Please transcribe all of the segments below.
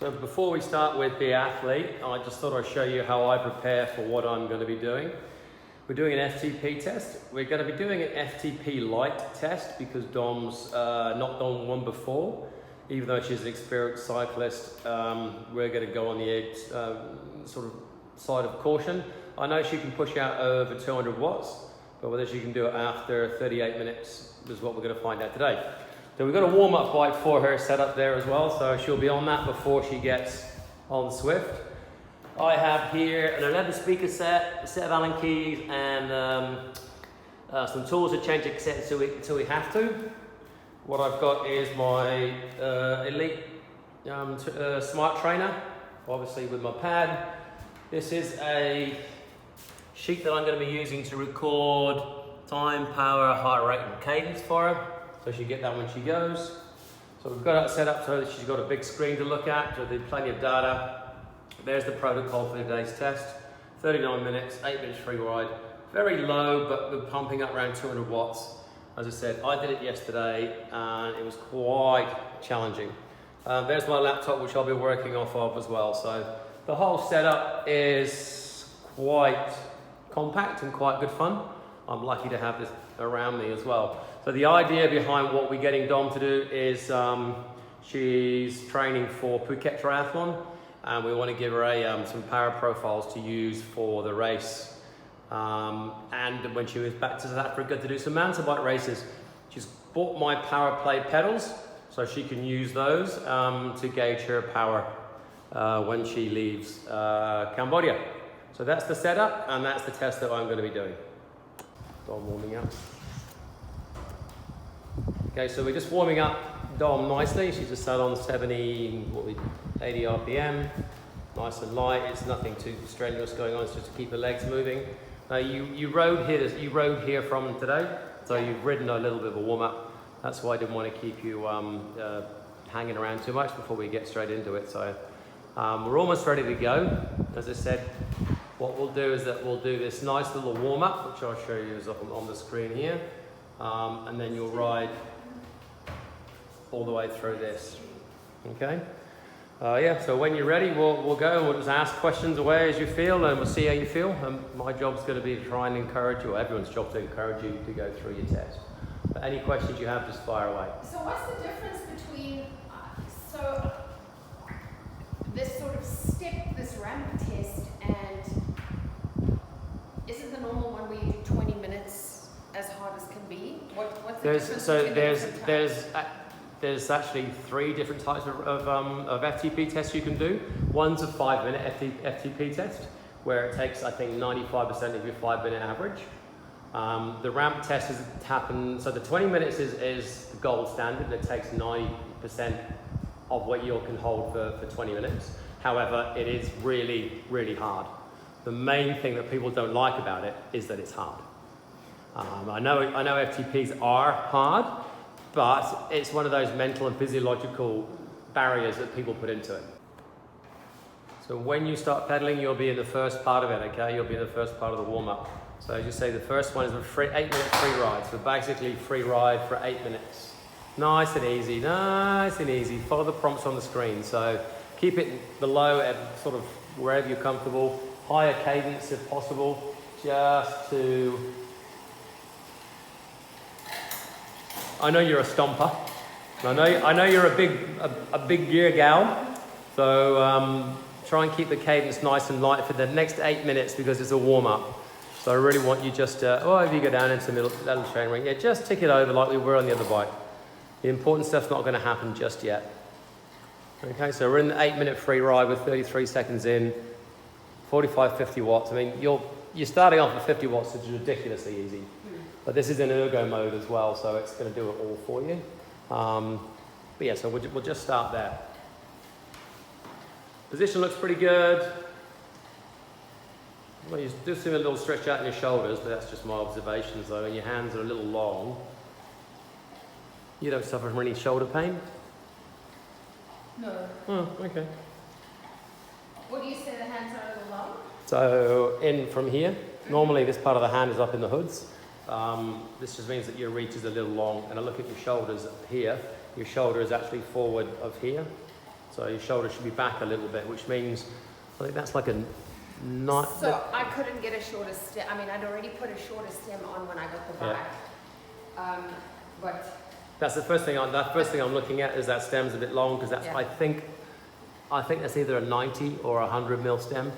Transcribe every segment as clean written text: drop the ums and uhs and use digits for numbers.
So before we start with the athlete, I just thought I'd show you how I prepare for what I'm going to be doing. We're doing an FTP test. We're going to be doing an FTP Light test because Dom's not done one before. Even though she's an experienced cyclist, we're going to go on the sort of side of caution. I know she can push out over 200 watts, but whether she can do it after 38 minutes is what we're going to find out today. So we've got a warm-up bike for her set up there as well, so she'll be on that before she gets on Swift. I have here an 11 speaker set, a set of Allen keys, and some tools to change the cassette until we have to. What I've got is my Elite Smart Trainer, obviously with my pad. This is a sheet that I'm going to be using to record time, power, heart rate and cadence for her. So she'll get that when she goes. So we've got it set up so that she's got a big screen to look at, so there's plenty of data. There's the protocol for today's test. 39 minutes, 8 minutes free ride. Very low, but we're pumping up around 200 watts. As I said, I did it yesterday and it was quite challenging. There's my laptop, which I'll be working off of as well. So the whole setup is quite compact and quite good fun. I'm lucky to have this around me as well. So the idea behind what we're getting Dom to do is she's training for Phuket Triathlon, and we want to give her some power profiles to use for the race. And when she was back to South Africa to do some mountain bike races, she's bought my power plate pedals, so she can use those to gauge her power when she leaves Cambodia. So that's the setup, and that's the test that I'm going to be doing. Dom warming up. Okay, so we're just warming up Dom nicely. She's just sat on 80 RPM, nice and light. It's nothing too strenuous going on. It's just to keep the legs moving. You rode here from today, so you've ridden a little bit of a warm up. That's why I didn't want to keep you hanging around too much before we get straight into it. So we're almost ready to go. As I said, what we'll do is that we'll do this nice little warm up, which I'll show you is on the screen here, and then you'll ride all the way through this. Okay. Yeah, so when you're ready, we'll go and we'll just ask questions away as you feel, and we'll see how you feel. And my job's going to be to try and encourage you, or everyone's job to encourage you to go through your test. But any questions you have, just fire away. So what's the difference between, so this sort of step, this ramp test, and isn't the normal one where you do 20 minutes as hard as can be? What's the difference between the different types? There's actually 3 different types of FTP tests you can do. One's a 5-minute FTP test, where it takes, I think, 95% of your 5-minute average. The ramp test so the 20 minutes is the gold standard, and it takes 90% of what you can hold for 20 minutes. However, it is really, really hard. The main thing that people don't like about it is that it's hard. I know FTPs are hard, but it's one of those mental and physiological barriers that people put into it. So when you start pedaling, you'll be in the first part of it, okay? You'll be in the first part of the warm-up. So as you say, the first one is a 8-minute free ride. So basically free ride for 8 minutes. Nice and easy, nice and easy. Follow the prompts on the screen. So keep it below at sort of wherever you're comfortable. Higher cadence if possible, just to... I know you're a stomper. I know you're a big gear gal. So try and keep the cadence nice and light for the next 8 minutes because it's a warm-up. So I really want you just to, if you go down into the middle chain ring, yeah, just tick it over like we were on the other bike. The important stuff's not going to happen just yet. Okay, so we're in the 8-minute free ride with 33 seconds in, 45, 50 watts. I mean, you're starting off at 50 watts, which is ridiculously easy. But this is in ergo mode as well, so it's going to do it all for you. But yeah, so we'll just start there. Position looks pretty good. Well, you do see a little stretch out in your shoulders, but that's just my observations though, and your hands are a little long. You don't suffer from any shoulder pain? No. Oh, okay. What do you say the hands are a little long? So in from here, normally this part of the hand is up in the hoods. This just means that your reach is a little long, and I look at your shoulders here. Your shoulder is actually forward of here. So your shoulder should be back a little bit, which means, I think that's like a not. So I couldn't get a shorter stem. I mean, I'd already put a shorter stem on when I got the bike. But That's the first thing. That first thing I'm looking at is that stem's a bit long because that's. Yeah. I think that's either a 90 or a 100 mil stem,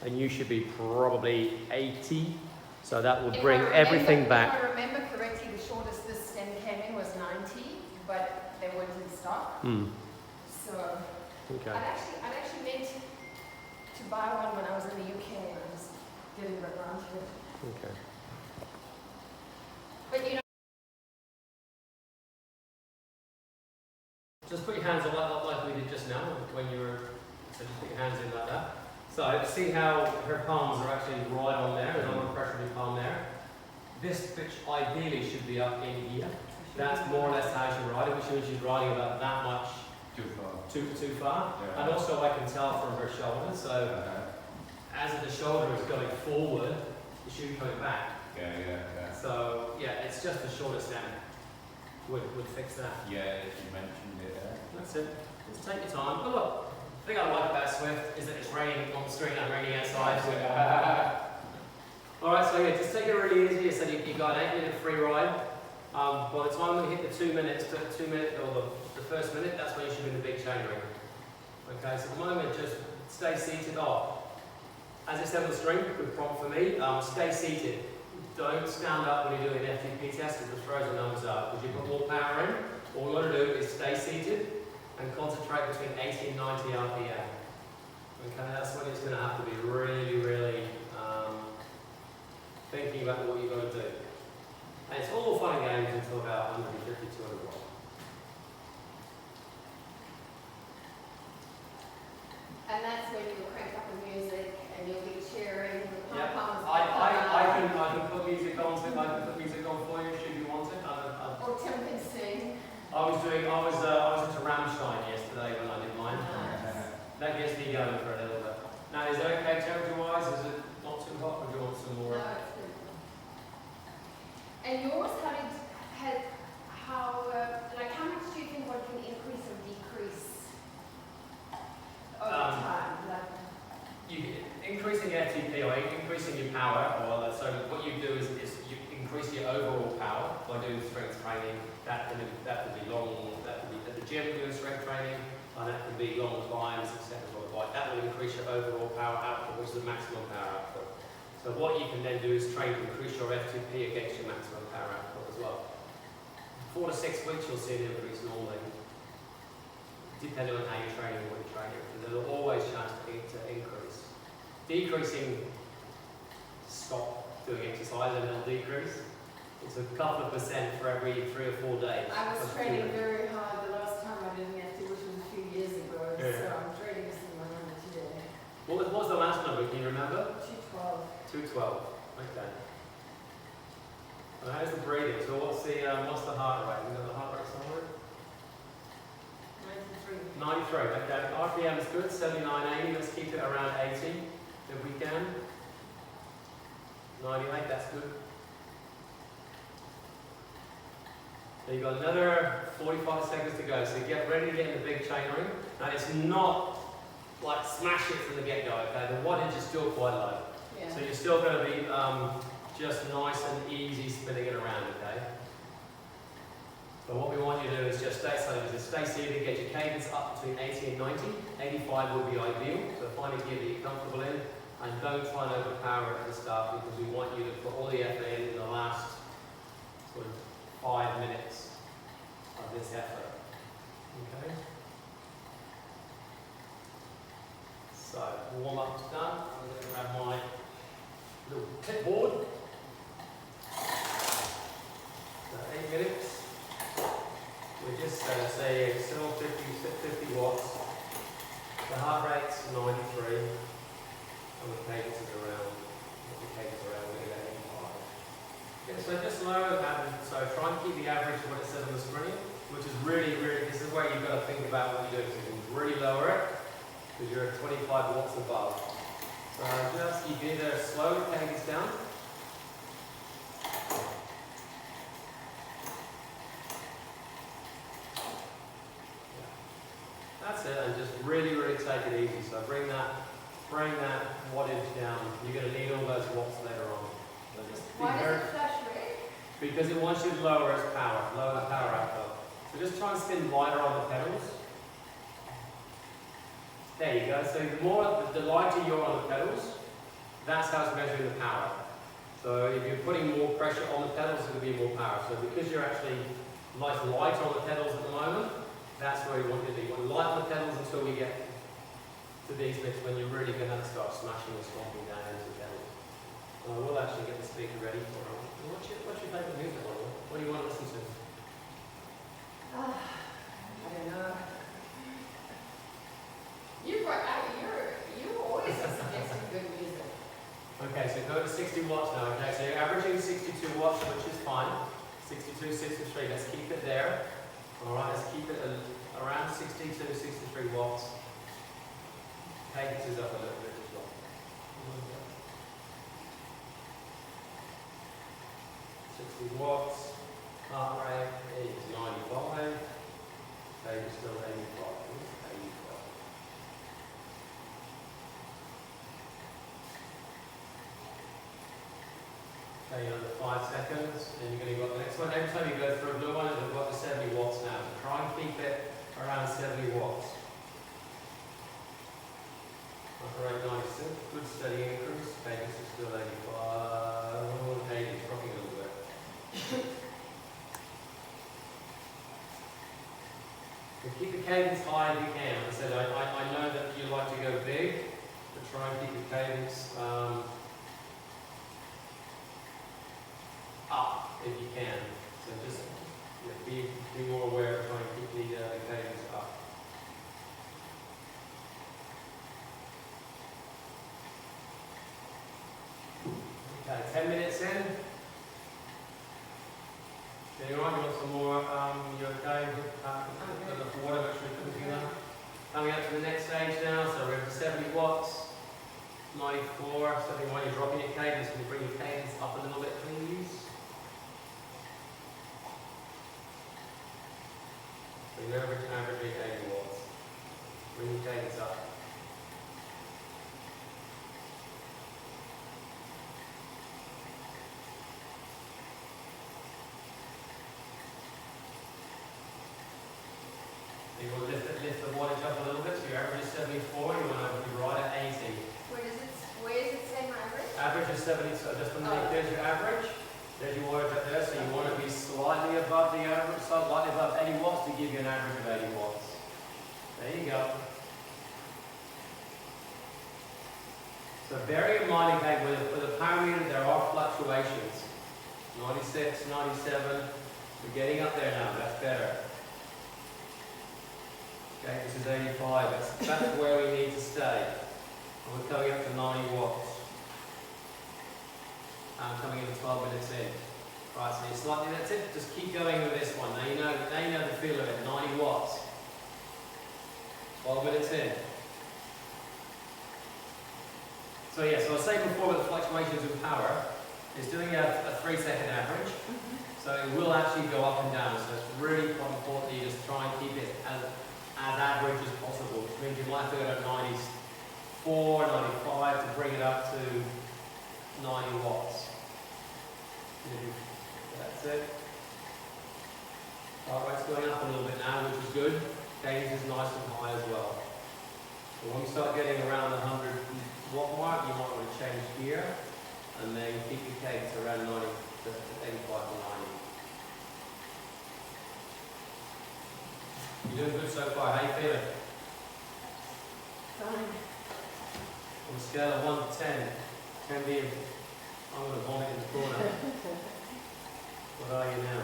and you should be probably 80. So that will bring everything back. If I remember correctly, the shortest this stem came in was 90, but they weren't in stock. So Okay. I'd actually meant to buy one when I was in the UK, and I just didn't get around to it. Okay. But you know. Just put your hands on like we did just now when you were. So just put your hands in like that. So see how her palms are actually right on there. There's no pressure on your palm there. This bitch ideally should be up in here. That's more or less how she's riding, which means she's riding about that much Too far. too far. Yeah. And also I can tell from her shoulder. So as the shoulder is going forward, it should be coming back. Yeah. So yeah, it's just the shorter stem would fix that. Yeah, if you mentioned it there. That's it. Just take your time. But look, the thing I like about Swift is that it's raining on the street and raining outside. Alright, so yeah, just take it really easy. You said you got an 8-minute free ride. By the time we hit the 2 minutes, or the first minute, that's when you should be in the big chain ring. Okay, so at the moment, just stay seated off. As it said on the screen, good prompt for me, stay seated. Don't stand up when you're doing an FTP test because it throws the numbers up. Because you put more power in, all you want to do is stay seated and concentrate between 80 and 90 RPM. Okay, that's when it's going to have to be really, really thinking about what you're going to do. And it's all fun and games until about 150, 200 watts. And that's when you'll crank up the music and you'll be cheering. The Yeah, pom-poms I can put music on. I can put music on for you should you want it. Or Tim can sing. I was into Rammstein yesterday when I did mine. That gets me going for a little bit. Now, is it okay temperature-wise? Is it not too hot, or do you want some more? No, it's good. And yours, how much do you think one can increase or decrease over time? Increasing FTP or increasing your power, or so what you do is you increase your overall power by doing strength training. That could be long. That could be at the gym doing strength training, and that could be long climbs, etc. on the bike. That will increase your overall power output, which is the maximum power output. So what you can then do is train to increase your FTP against your maximum power output as well. 4 to 6 weeks, you'll see an increase normally, depending on how you're training and what you're training. Because there's always a chance to increase. Decreasing, stop doing exercise and it'll decrease. It's a couple of percent for every 3 or 4 days. I was training very hard the last time I didn't have to, which was a few years ago. Yeah. So I'm training to see my number today. What was the last number? Can you remember? 212. 212. Okay. And how's the breathing? So what's the heart rate? You know the heart rate somewhere? 93. 93. Okay. RPM is good. 79, 80. Let's keep it around 80 if we can. 98. That's good. So you've got another 45 seconds to go. So get ready to get in the big chain ring. Now it's not like smash it from the get-go. Okay. The wattage is still quite low. Yeah. So you're still going to be just nice and easy spinning it around, okay? But what we want you to do is just stay seated, get your cadence up between 80 and 90. 85 would be ideal, so find a gear that you're comfortable in, and don't try and overpower it at the start because we want you to put all the effort in the last sort of 5 minutes of this effort, okay? So, warm-up's done. I'm going to grab my little clipboard. So 8 minutes. We're just say still 50 watts. The heart rate's 93. And the cadence is around. We're at 85. Okay, so just lower that. So try and keep the average to what it says on the screen, which is really, this is where you've got to think about what you're doing. So you can really lower it because you're at 25 watts above. So just, you can either slow the cadence down. That's it, and just really, really take it easy. So bring that wattage down. You're going to need all those watts later on. So just be Why very- does it flash red? Because it wants you to lower its power, lower the power output. So just try and spin lighter on the pedals. There you go. So the lighter you're on the pedals, that's how it's measuring the power. So if you're putting more pressure on the pedals, it's going to be more power. So because you're actually nice light on the pedals at the moment, that's where you want to be. You want to light on the pedals until we get to these bits when you're really going to start smashing and stomping down into the pedals. We'll actually get the speaker ready for it. What's your favourite music, by the way? What do you want to listen to? I don't know. You're always suggesting good music. Okay, so go to 60 watts now. Okay, so you're averaging 62 watts, which is fine. 62, 63. Let's keep it there. All right, let's keep it around 62, 63 watts. Cadence is up a little bit as well. 60 watts. Heart rate is 95. Cadence still 85. 85. Okay, another 5 seconds, and you're going to go the next one. Every time you go through a blue one, it'll go up to 70 watts now. So try and keep it around 70 watts. Operate 96, good steady increase. Cadence is still 85. Oh, cadence rocking a little bit. So keep the cadence high if you can. As I said, I know that you like to go big, but try and keep the cadence up if you can. So just be more aware of trying to keep the cadence up. Okay, 10 minutes in. Okay, you want some more, you're okay with the water which we're putting together. Coming up to the next stage now, so we're at 70 watts, 94, 71, you're dropping your cadence, can you bring your cadence up a little bit please? So you're averaging 80 watts. Bring your cadence up. So you want to lift the wattage up a little bit, so your average is 74, you want to be right at 80. Where does it say my average? Average is 70, so just underneath there's your average. There's your wattage up there, so you want to be slightly above the average, slightly above 80 watts to give you an average of 80 watts. There you go. So bearing in mind, okay, with the power meter there are fluctuations. 96, 97, we're getting up there now, that's better. Okay, this is 85, that's where we need to stay. And we're coming up to 90 watts. I'm coming in 12 minutes in. Right, so you're slightly, that's it. Just keep going with this one. Now you know the feel of it. 90 watts. 12 minutes in. So yeah, so I was saying before with the fluctuations in power, is doing a 3-second average. So it will actually go up and down. So it's really quite important that you just try and keep it as average as possible, which means you might have to go to 94, 95 to bring it up to 90 watts. That's it. Heart rate's going up a little bit now, which is good. Cadence is nice and high as well. So when we start getting around the 100 watt mark, you might want to change gear and then keep your cadence around 90 to 85 to 90. You're doing good so far. How you feeling? Fine. On a scale of 1 to 10, 10 being, I'm going to vomit in the corner. What are you now?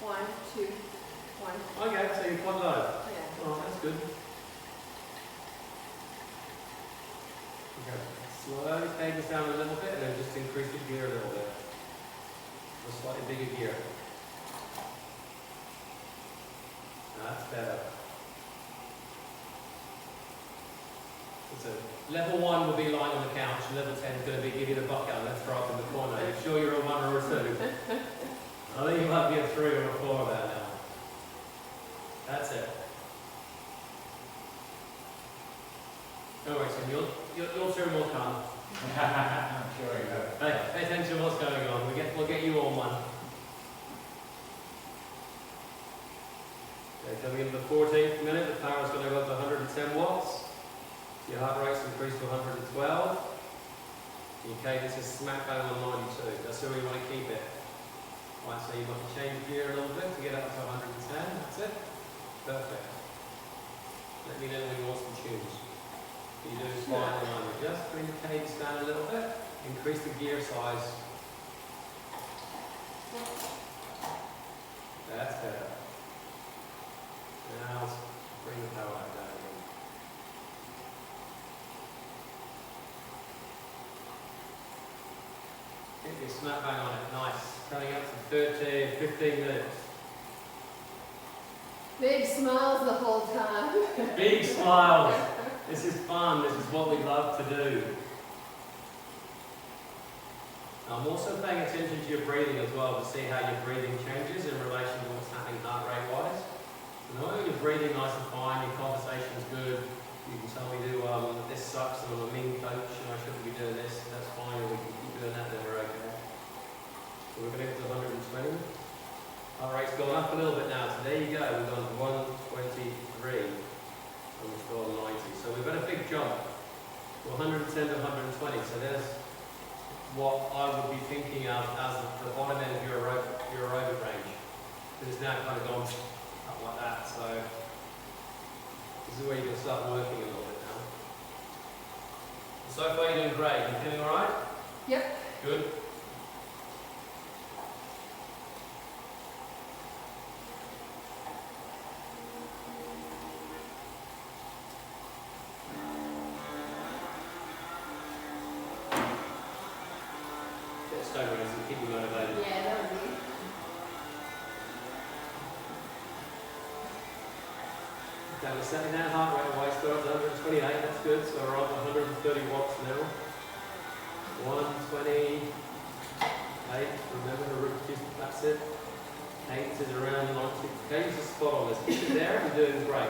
1, 2, 1. Okay, so you're quite low. Yeah. Oh, that's good. Okay. Slowly take this down a little bit and then just increase the gear a little bit. A slightly bigger gear. That's better. So level 1 will be lying on the couch, level 10 is going to be give you the bucket, let's throw up in the corner. Are you sure you're a 1 or a 2? I think you might be a 3 or a 4 there now. and your turn will come. I'm sure you have. Hey, pay attention to what's going on. We'll get you on one. Okay, coming into the 14th minute, the power's going to go up to 110 watts. Your heart rate's increased to 112. Okay, this is smack bang on 92. That's where we want to keep it. Right, so you want to change gear a little bit to get up to 110. That's it. Perfect. Let me know when you want some tunes. You do slightly on. Just bring the cadence down a little bit. Increase the gear size. That's better. Now let's bring the power down again. Get your snap bang on it. Nice. Coming up to 13, 15 minutes. Big smiles the whole time. Big smiles. This is fun. This is what we love to do. I'm also paying attention to your breathing as well to see how your breathing changes in relation to what's happening heart rate wise. Not only you're breathing nice and fine, your conversation's good, you can tell me this sucks and I'm a mean coach and I shouldn't be doing this, that's fine, or we can keep doing that, then we're okay. So we're going to get to 120. Heart rate's gone up a little bit now, so there you go, we've gone to 123 and we're still on 90. So we've got a big jump to 110 to 120, so there's what I would be thinking of as the bottom end of your aerobic range. It's now kind of gone up like that, so this is where you can start working a little bit now. So far you're doing great. You feeling alright? Yep. Good. Get stone runners and keep you motivated. Yeah, that would be. Okay, we're setting that heart rate away, so we're up to 128, that's good. So we're on 130 watts now. 128, remember to reduce, that's it. Cadence is around 90. Cadence is spot on, let's keep it there, you're doing great.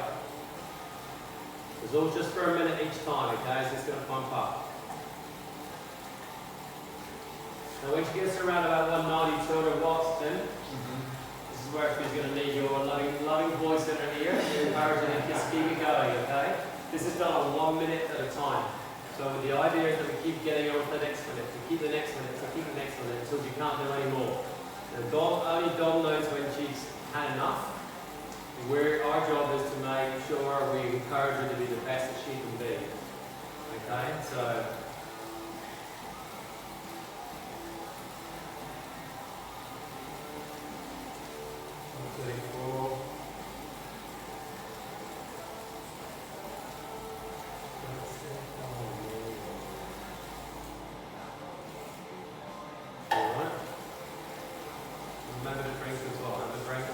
It's all just for a minute each time, okay, so it's going to pump up. Now when she gets around about 190, 200 watts, then this is where she's going to need your loving voice in her ear. Encouraging her, just keep it going, okay? This is done on 1 minute at a time. So the idea is that we keep getting on to the next minute, to keep the next minute, to keep the next minute, until you can't do any more. And only Dom knows when she's had enough. Our job is to make sure we encourage her to be the best that she can be. Okay, so. 34. Alright. Remember to drink as well, have a drink.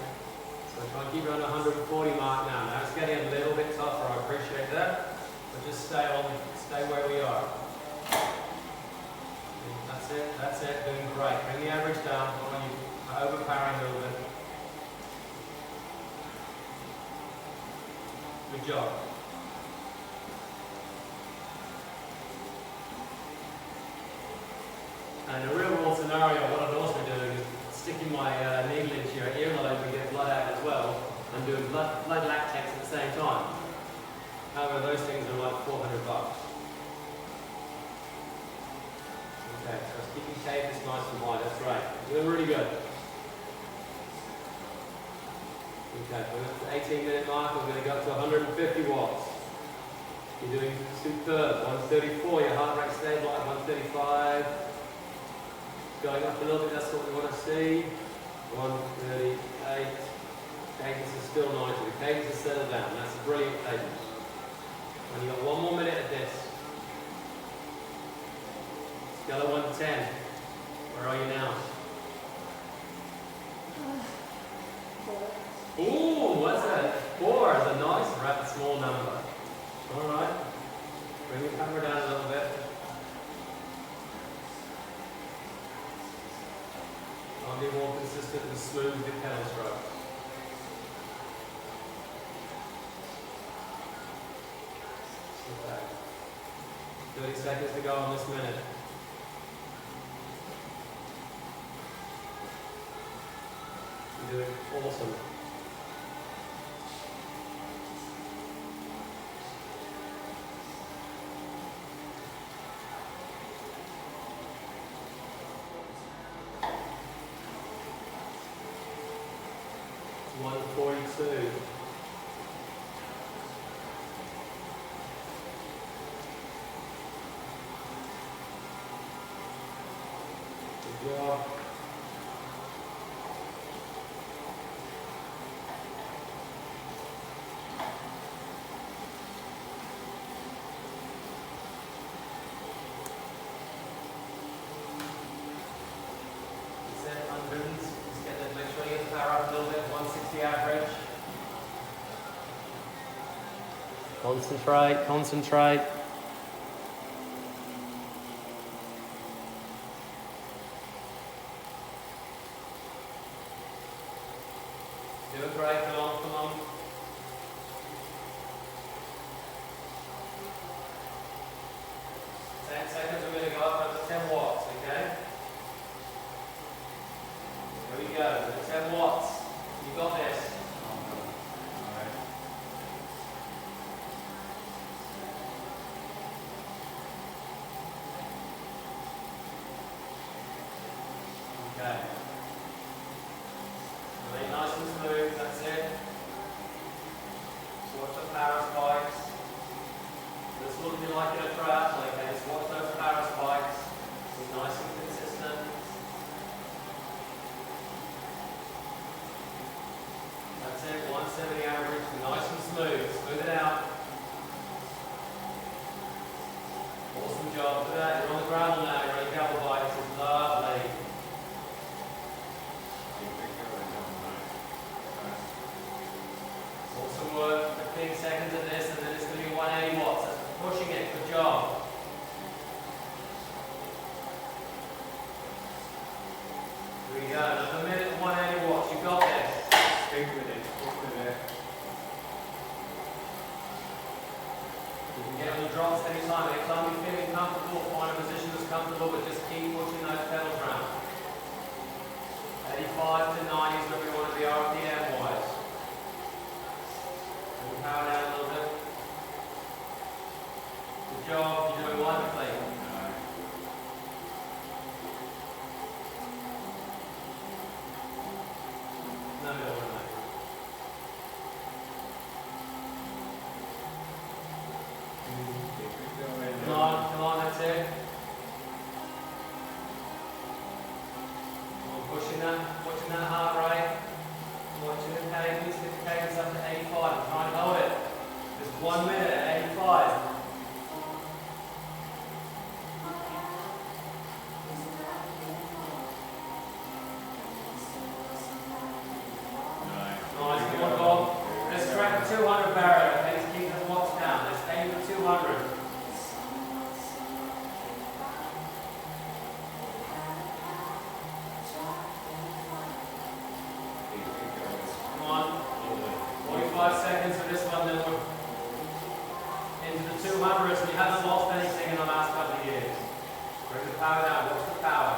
So try and keep it on the 140 mark now. Now it's getting a little bit tougher, I appreciate that. But just stay where we are. That's it, doing great. Bring the average down, you're overpowering a little bit. Good job. And in a real world scenario, what I'd also be doing is sticking my needle into your earlobe and get blood out as well, and doing blood lactates at the same time. However, those things are like $400. Okay, so let's keep your cadence nice and wide, that's right. You're doing really good. Okay, we're at the 18-minute mark, we're going to go up to 150 watts. You're doing superb. 134, your heart rate stable at 135. Going up a little bit, that's what we want to see. 138. Cadence is still 90. The cadence is settled down. That's a brilliant cadence. And you've got 1 more minute of this. Scale of 1 to 10. Where are you now? 4. Ooh, what's that? 4 is a nice, small number. Alright. Bring the camera down a little bit. I'll be more consistent and smooth with pedal strokes. Okay. 30 seconds to go on this minute. You're doing awesome. It's 142. Good job. Set hundreds. Just get the, make sure you get the power up a little bit. 160 average. Concentrate, concentrate. Doing great, come on, come on. 10 seconds, we're going to go up to 10 watts, okay? Here we go, 10 watts. You got this. Okay. Remain nice and smooth, that's it. So watch the power spikes. This will be like in a triathlon, okay? Just watch those power spikes. Be nice and consistent. That's it, 170 average, nice and smooth. Smooth it out. Awesome job. Look at that, you're on the gravel now, you're on your gravel bike. This is lovely. Awesome work, 15 seconds of this, and then it's going to be 180 watts. That's pushing it, good job. Here we go, another minute, 180 watts, you got this. Stick with it, stick with it. You can get on the drops anytime. Anytime you're feeling comfortable, find a position that's comfortable, but just keep pushing those pedals around. 85 to 90 is where we want to be RPM wise. Power down a little bit. Good job, you're doing wonderfully. No, don't worry, mate. Come on, that's it. Come on, pushing that, watching that heart rate. Watching the cadence, get the cadence up to 85 and try and hold it. Just 1 minute at 85. Nice, come on, Bob. Let's crack the 200 barrier, okay? Let's keep the watts down. Let's aim for 200. Come on. 45 seconds for this one, then we're into the 200s, and you haven't lost anything in the last couple of years. Bring the power down, watch the power.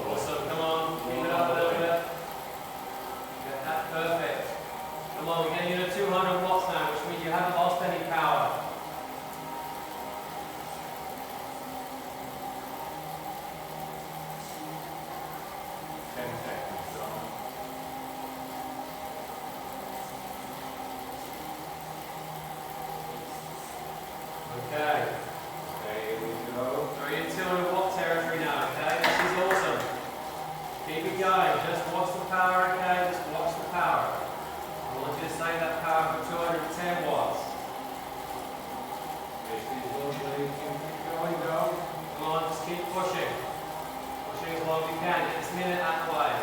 Awesome, come on, keep it up a little bit. Get that perfect. Come on, we're getting into 200 watts now, which means you haven't lost any power. Okay. There we go. So we're in 200 watt territory now, okay? This is awesome. Keep it going. Just watch the power, okay? Just watch the power. I want you to save that power for 210 watts. This is lovely. Keep going, go. Come on, just keep pushing. Pushing as long as you can. Get this minute out of the way.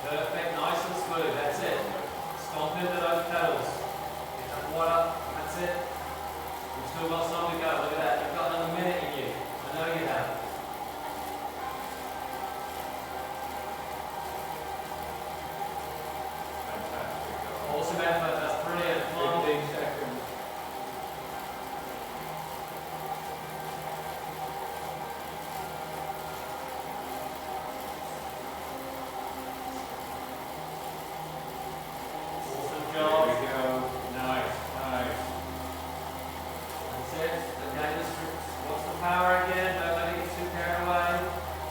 Perfect, nice and smooth, that's it. Stomp into those pedals. Get that water, that's it. We've still got some to go, look at that. You've got another minute in you. I know you have. awesome effort. That's brilliant. Come on. 15 seconds. Awesome There job. we go. Nice, nice. That's it. Again, just watch the power again. Don't let it get too carried away.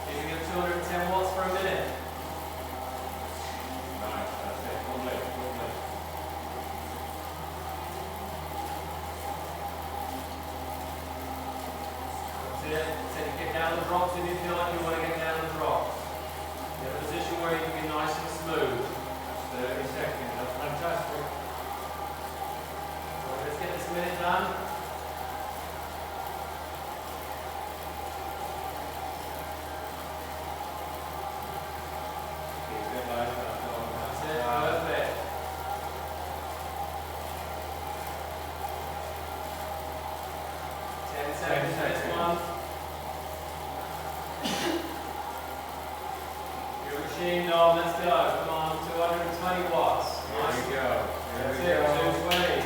Maybe get 210 watts for a minute. Nice, that's it. Lovely, lovely. That's it. So you get down the drops if you feel like you want to get down the drops. Get a position where you can be nice and smooth. That's 30 seconds. That's fantastic. Right, let's get this minute done. Keep it like that. That's it. Perfect. Ten seconds for this one. Your machine, Dom. Let's go. Come on. 220 watts. Nice. Here we go. That's Here it. we go. 220.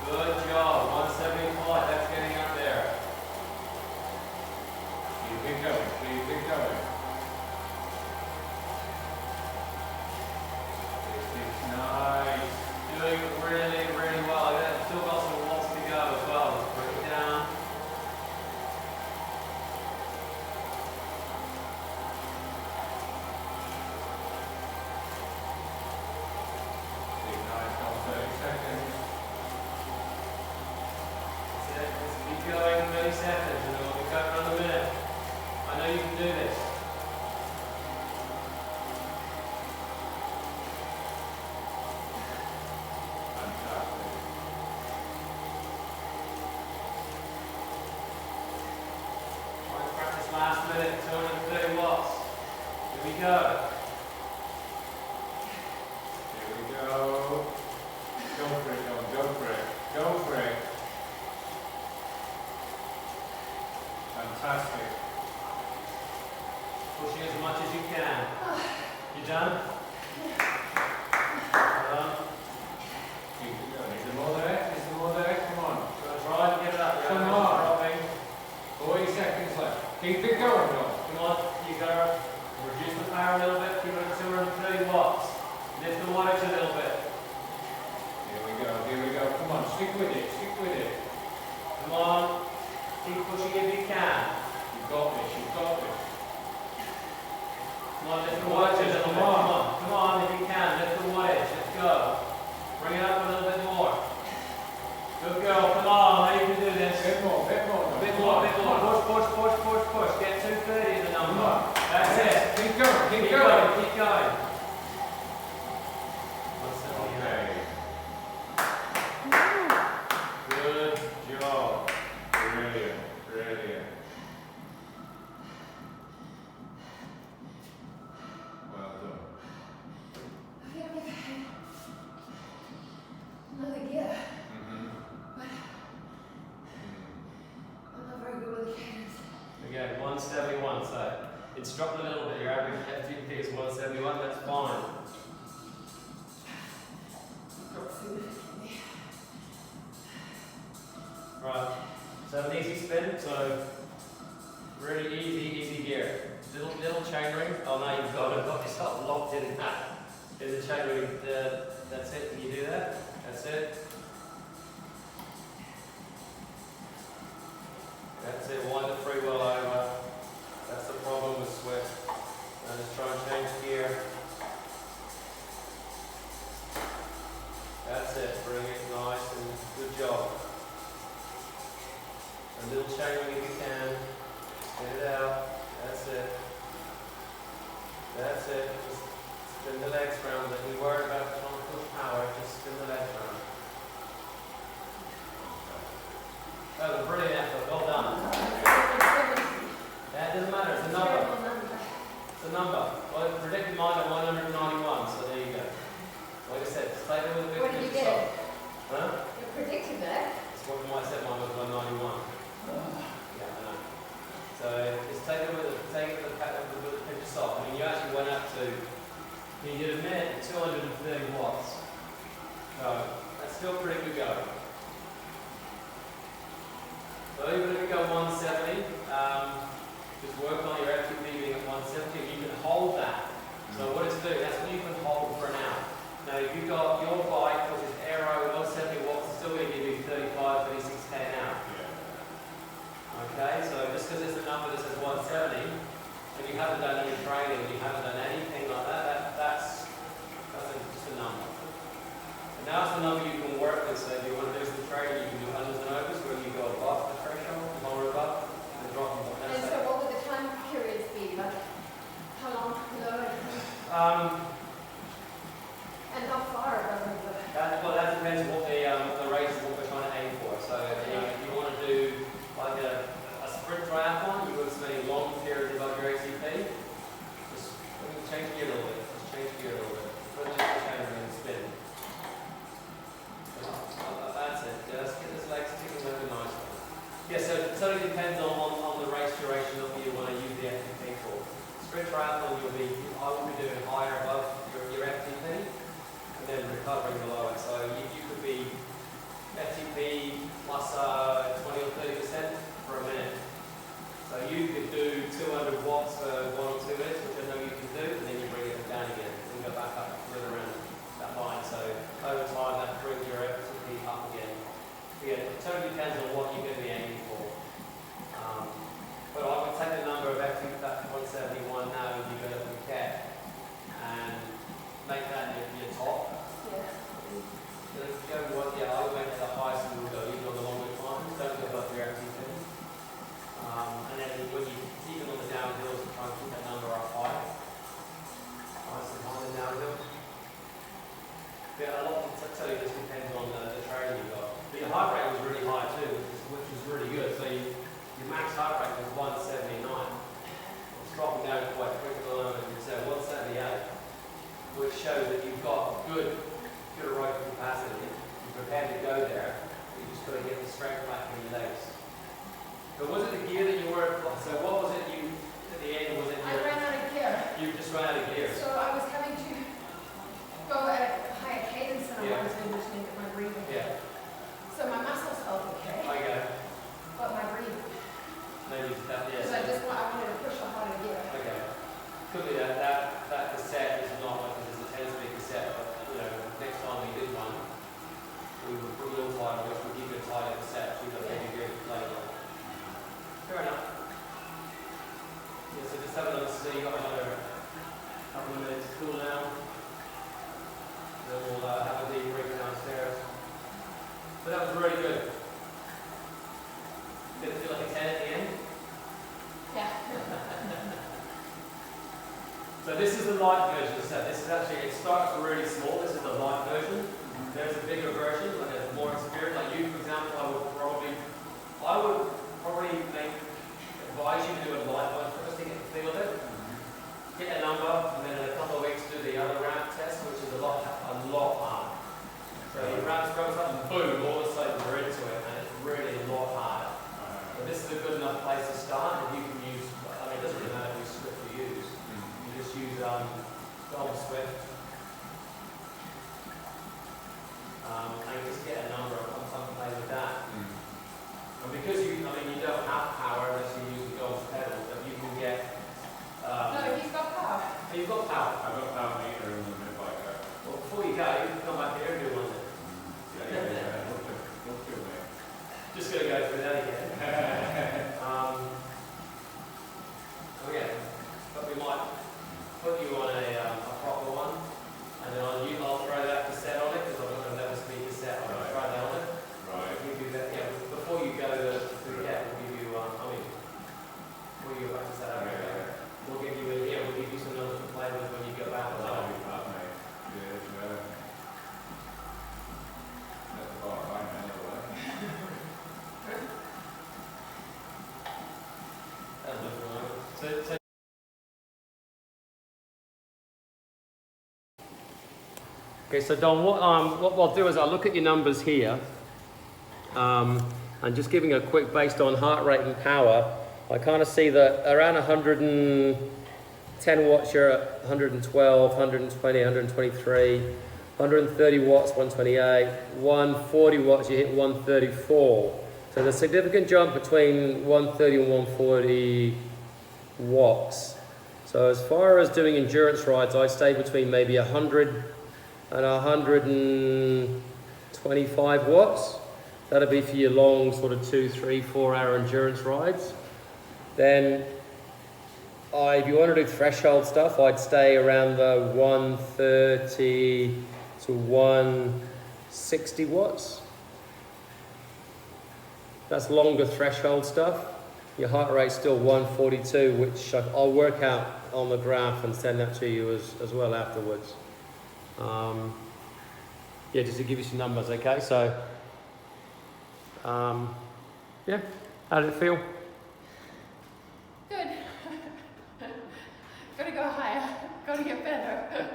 Good job. 175. That's getting up there. Keep it going. Keep it going. 56. Nice. Doing really, really well. Yeah, still got some watts to go as well. Let's bring it down. Nice. Got 30 seconds. That's it. Let's keep going. 30 seconds, and then we'll be going around a minute. I know you can do this. Fantastic. Try and practice last minute. 230 watts. Here we go. Here we go. Go for it, John. Go for it. Go for it. Fantastic. Pushing as much as you can. You done? Done. Keep it going. Is there more there? Is there more there? Come on. Gonna try to get it up. Come Yeah, on. dropping. 40 seconds left. Keep it going, John. Come on, you gotta reduce the power a little bit, keep it at 230 watts. Lift the wattage a little bit. Here we go. Here we go. Come on. Stick with it. Stick with it. Come on, keep pushing if you can. You've got this. You've got this. Come on, lift the wattage a little bit. Come on, come on if you can, lift the wattage. Let's go. Bring it up a little bit more. Good girl, come on, now you can do this. Bit more. Bit more. A bit more, bit more. Push, push, push, push, push. Get 230 in the Come number. on. That's it. Keep going. Keep Keep going. going, keep going. Okay. Good job. Brilliant. Brilliant. Well done. I feel like I've had another gear, Mm-hmm. but I'm not very good with the cadence. Again, 171, so it's dropped a little bit. Your average FTP is 171, that's fine. Dropped significantly. Right, so an easy spin, so really easy gear. Little chain ring. Oh no, you've got yourself locked in that. There's a chain ring, that's it, can you do that? That's it. That's it, wind the free wheel over. That's the problem with Swift. Now just try and change gear. That's it, bring it nice and good job. A little chain ring if you can. Get it out. That's it. That's it. Just spin the legs round. Don't be worried about trying to push power. Just spin the legs round. That was a brilliant effort. Well done. That doesn't matter. It's a number. It's a number. Well, I predicted mine at 191, so there you go. Like I said, stay there with a bit Where did you get it? Huh? You predicted that. It's what you might have said mine was 191. Yeah, I know. So just take it with a pinch of salt. I mean, you actually went up to, you did a minute at 230 watts. That's still pretty good going. So even if you go 170, just work on your FTP being at 170 and you can hold that. So what it's doing, that's what you can hold for an hour. Now if you've got your bike, which is aero 170 watts, it's still going to give you 35, 36k an hour. Okay, so just because it's a number that says 170, and you haven't done any training, you haven't done anything like that, that's just a number. And now it's the number you can work with, so if you want to do some training, you can do unders and overs, where you go above the threshold, lower above, and drop them. And so what would the time periods be? Like, how long to go? And how far above the Well, that depends what the race is, what we're trying to aim for. So, if you want to do like a sprint triathlon, you would spend long periods above your ATP. Just change gear a little bit. Just change gear a little bit. Put the change and spin. That's it. Yeah, let's get this legs ticking over nicely. Yeah, so it totally depends on the race duration that you want to use the FTP for. Sprint triathlon, I will be doing higher above your FTP. And then recovering below it. So you could be FTP plus 20 or 30% for a minute. So you could do 200 watts for 1 or 2 minutes, which I know you can do, and then you bring it down again and go back up further around that line. So over time that brings your FTP up again. But yeah, it totally depends on what you're going to be aiming for. But I would take the number of FTP at 171 now and you go to the cat and make that your top. I would make it the highest and we'll go even on the longer climbs, don't go above your FTP. And then when you even on the downhills, try and keep that number up high. Nice and high on the downhill. Yeah, a lot of totally just depends on the training you've got. But your heart rate was really high too, which was really good. So your max heart rate was 179. It's dropping down quite quickly at the moment, so 178, which shows that you've got good aerobic capacity. You're prepared to go there. You just got to get the strength back in your legs. But was it the gear that you were? So what was it you at the end? Was it? I ran out of gear. You just ran out of gear. So I was having to go at a higher cadence than I was able to make my breathing. Yeah. So my muscles felt okay. Okay. But my breathing. Maybe that. Because Yes. I wanted to push the harder gear. Okay. Could be that cassette is not like it tends to be a cassette, but next time we did one, we would put a little tighter, which would give you a tighter cassette, so you've got heavy gear later. Fair enough. Yeah, so just have another see, got another couple of minutes to cool down. Then we'll have a deep break downstairs. But that was really good. Did it feel like a 10 at the end? Yeah. So this is the light version of the set. This is actually, it starts really small. This is the light version. There's a bigger version, like a more experienced. Like you, for example, I would probably advise you to do a light one first to get the feel of it. Get a number, and then in a couple of weeks do the other ramp test, which is a lot harder. So your ramp goes up and boom, all of a sudden you're into it, and it's really a lot harder. But this is a good enough place to start. If you can use, it doesn't really matter which script you use. You just use Dom Swift. And just get a number on something like that. And because you don't have power unless you use the Dom's pedal, but you can get. No, he's got power. Oh, you've got power. I've got power meter in the mid-bike there. Well, before you go, you can come back here and do one then. Yeah. Don't kill me. Just going to go through that again. But we might put you on a proper one, and then I'll throw that cassette on it because I've got a never speed cassette. I'll try that on it. Right. We'll give you that. Yeah. Before you go to the cat, we'll give you. Before you go back to South Africa, we'll give you we'll give you some numbers to play with when you go back. That'll be fun, mate. Yeah. That's about right now, anyway. That'll look right. So okay, so Don, what I'll do is I'll look at your numbers here, and just giving a quick based on heart rate and power, I kind of see that around 110 watts you're at 112, 120, 123, 130 watts, 128, 140 watts, you hit 134. So there's a significant jump between 130 and 140 watts. So as far as doing endurance rides, I stay between maybe 100 and 125 watts. That'll be for your long sort of 2, 3, 4 hour endurance rides. Then if you want to do threshold stuff, I'd stay around the 130 to 160 watts. That's longer threshold stuff. Your heart rate's still 142, which I'll work out on the graph and send that to you as well afterwards. Yeah, just to give you some numbers, okay? So, yeah, how did it feel? Good. Gotta go higher. Gotta get better.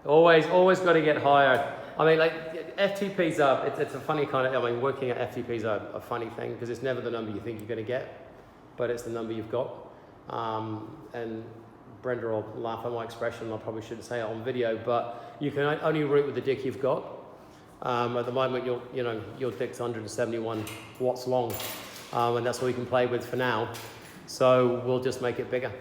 Always got to get higher. I mean, like, FTP's up. It's a funny kind of, I mean, working at FTP's a funny thing because it's never the number you think you're going to get, but it's the number you've got. And Brenda will laugh at my expression. I probably shouldn't say it on video, but you can only root with the dick you've got. At the moment, your dick's 171 watts long, and that's all you can play with for now. So we'll just make it bigger.